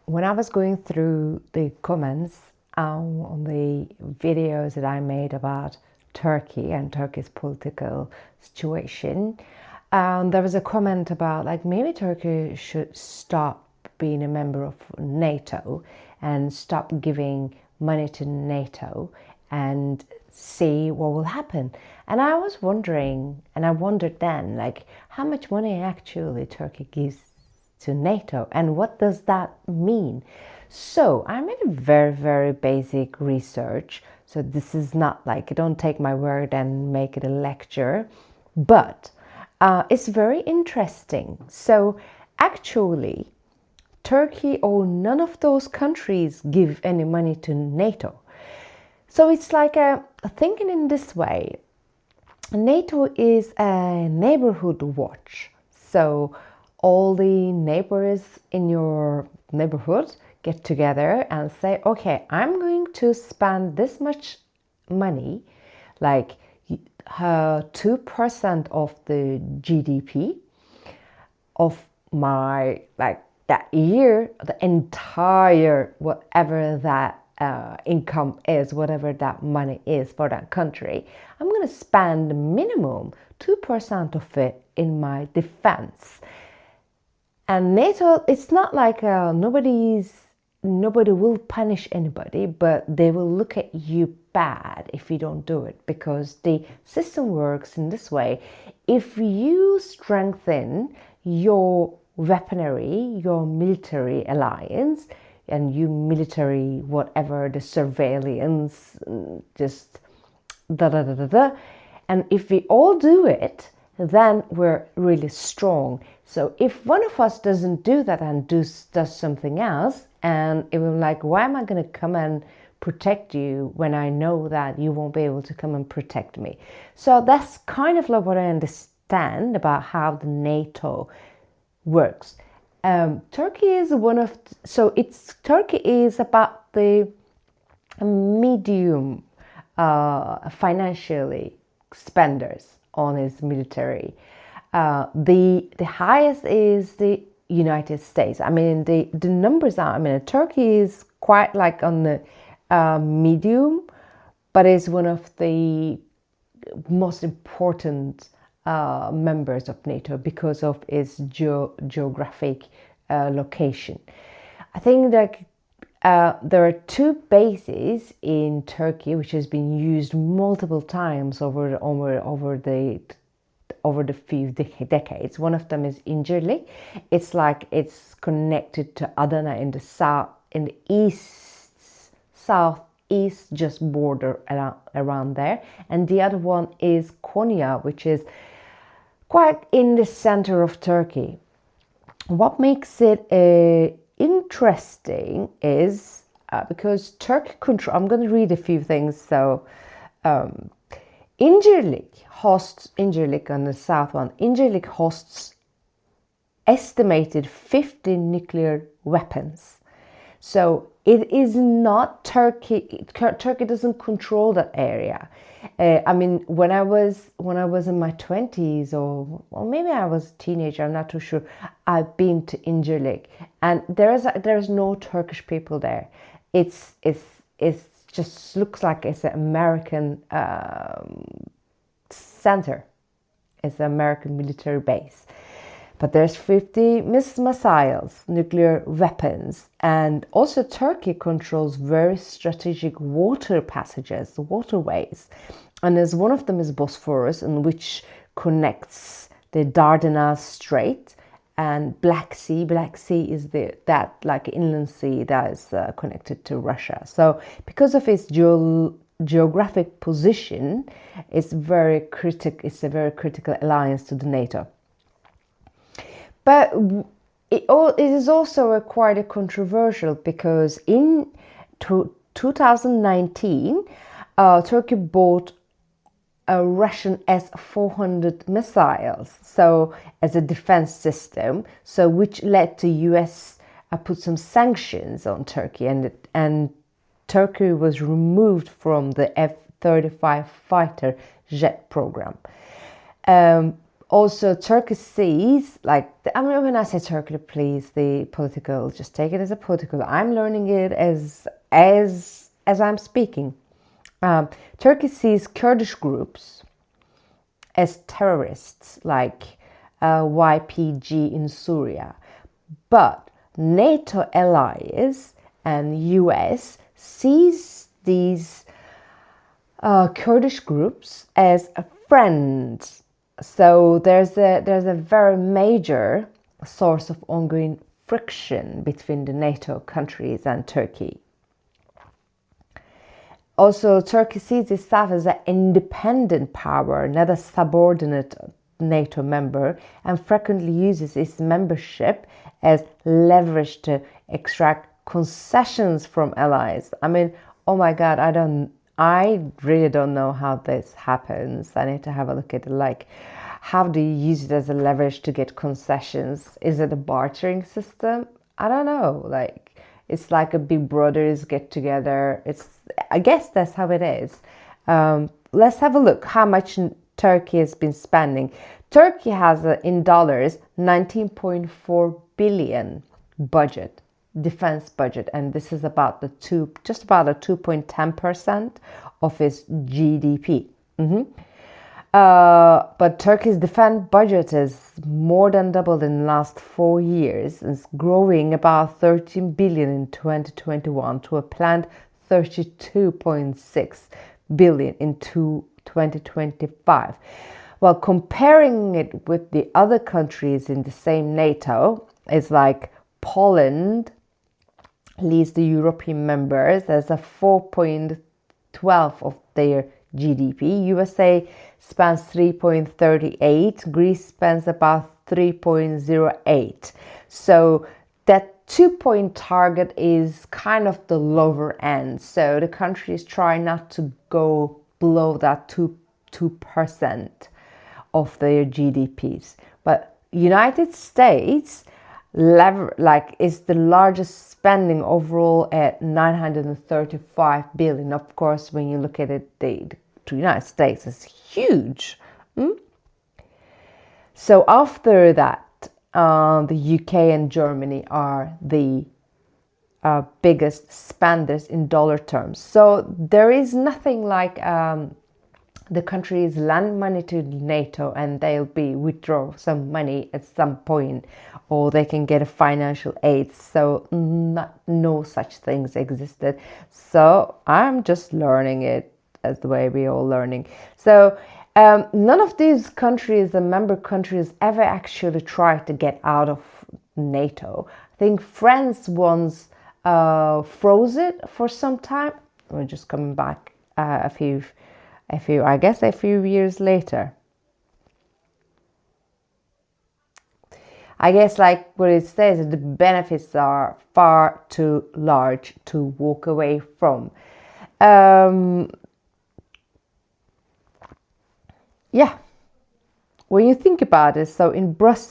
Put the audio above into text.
when I was going through the comments on the videos that I made about Turkey and Turkey's political situation, there was a comment about like maybe Turkey should stop being a member of NATO and stop giving money to NATO and see what will happen. And I was wondering, and I wondered then, like how much money actually Turkey gives to NATO and what does that mean? So I made a very, very basic research. So this is not like, don't take my word and make it a lecture, but it's very interesting. So actually, Turkey or none of those countries give any money to NATO. So it's like thinking in this way. NATO is a neighborhood watch. So all the neighbors in your neighborhood get together and say, okay, I'm going to spend this much money, like 2% of the GDP of my, like that year, the entire whatever that income is, whatever that money is for that country, I'm going to spend minimum 2% of it in my defense. And NATO, it's not like nobody will punish anybody, but they will look at you bad if you don't do it, because the system works in this way. If you strengthen your weaponry, your military alliance, and you military whatever, the surveillance, just da da da da da, and if we all do it, then we're really strong. So if one of us doesn't do that and does something else, and it will like, why am I going to come and protect you when I know that you won't be able to come and protect me? So that's kind of like what I understand about how the NATO works. Turkey is Turkey is about the medium financially spenders on its military. The highest is the United States. I mean, the numbers are, I mean, Turkey is quite like on the medium, but is one of the most important members of NATO because of its geographic location. I think that there are two bases in Turkey which has been used multiple times over the few decades. One of them is Incirlik. It's like it's connected to Adana in the south, in the east, southeast, just border around there. And the other one is Konya, which is quite in the center of Turkey. What makes it interesting is because Turkey control. I'm going to read a few things. So, Incirlik on the south one. Incirlik hosts estimated 50 nuclear weapons. So it is not Turkey. Turkey doesn't control that area. I mean, when I was in my 20s, or maybe I was a teenager, I'm not too sure. I've been to Incirlik, and there's no Turkish people there. It's just looks like it's an American center. It's an American military base. But there's 50 missiles, nuclear weapons, and also Turkey controls very strategic water passages, waterways. And as one of them is Bosphorus, in which connects the Dardanelles Strait and Black Sea. Black Sea is that like inland sea that is connected to Russia. So because of its geographic position, it's a very critical alliance to the NATO. But it is also quite a controversial because in 2019, Turkey bought a Russian S-400 missiles, so as a defense system, so which led to US put some sanctions on Turkey, and Turkey was removed from the F-35 fighter jet program. Also, Turkey sees, like, I mean, when I say Turkey, please, the political, just take it as a political. I'm learning it as I'm speaking. Turkey sees Kurdish groups as terrorists, like YPG in Syria, but NATO allies and US sees these Kurdish groups as friends. So there's a very major source of ongoing friction between the NATO countries and Turkey. Also, Turkey sees itself as an independent power, not a subordinate NATO member, and frequently uses its membership as leverage to extract concessions from allies. I mean, oh my God, I really don't know how this happens. I need to have a look at it. Like, how do you use it as a leverage to get concessions? Is it a bartering system? I don't know. Like, it's like a big brothers get together. I guess that's how it is. Let's have a look how much Turkey has been spending. Turkey has, in dollars, 19.4 billion budget, defense budget, and this is about just about a 2.10% of its GDP. But Turkey's defense budget is more than doubled in the last 4 years. It's growing about 13 billion in 2021 to a planned 32.6 billion in 2025. While comparing it with the other countries in the same NATO, it's like Poland leads the European members as a 4.12 of their GDP. USA spends 3.38. Greece spends about 3.08. So that 2-point target is kind of the lower end. So the countries try not to go below that 2% of their GDPs. But United States is the largest spending overall at 935 billion. Of course, when you look at it, the United States is huge. So after that, the UK and Germany are the biggest spenders in dollar terms. So there is nothing like the countries lend money to NATO and they'll withdraw some money at some point, or they can get a financial aid. So no such things existed. So I'm just learning it as the way we all learning. So none of these countries, the member countries, ever actually tried to get out of NATO. I think France once froze it for some time. We're just coming back a few years later. I guess, like what it says, the benefits are far too large to walk away from. Yeah, when you think about it, so in Brussels,